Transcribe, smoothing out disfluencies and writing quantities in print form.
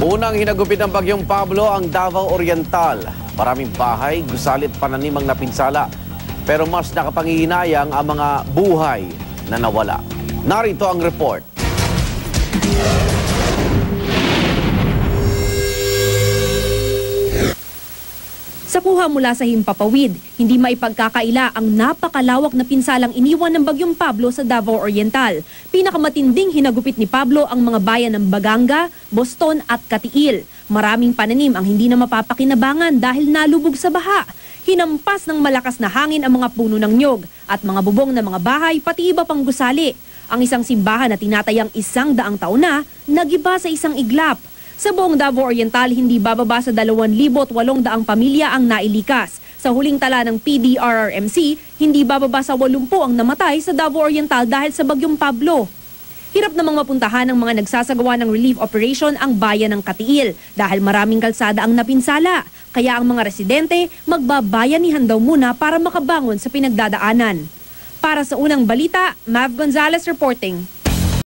Unang hinagupit ng bagyong Pablo ang Davao Oriental. Maraming bahay, gusali at pananim ang napinsala. Pero mas nakapangihinayang ang mga buhay na nawala. Narito ang report. Sa kuha mula sa himpapawid, hindi maipagkakaila ang napakalawak na pinsalang iniwan ng bagyong Pablo sa Davao Oriental. Pinakamatinding hinagupit ni Pablo ang mga bayan ng Baganga, Boston at Katiil. Maraming pananim ang hindi na mapapakinabangan dahil nalubog sa baha. Hinampas ng malakas na hangin ang mga puno ng nyog at mga bubong ng mga bahay pati iba pang gusali. Ang isang simbahan na tinatayang 100 taon na, nagiba sa isang iglap. Sa buong Davao Oriental, hindi bababa sa 2,800 pamilya ang nailikas. Sa huling tala ng PDRRMC, hindi bababa sa 80 ang namatay sa Davao Oriental dahil sa bagyong Pablo. Hirap namang mapuntahan ng mga nagsasagawa ng relief operation ang bayan ng Katiil dahil maraming kalsada ang napinsala. Kaya ang mga residente magbabayanihan daw muna para makabangon sa pinagdadaanan. Para sa unang balita, Mav Gonzalez reporting.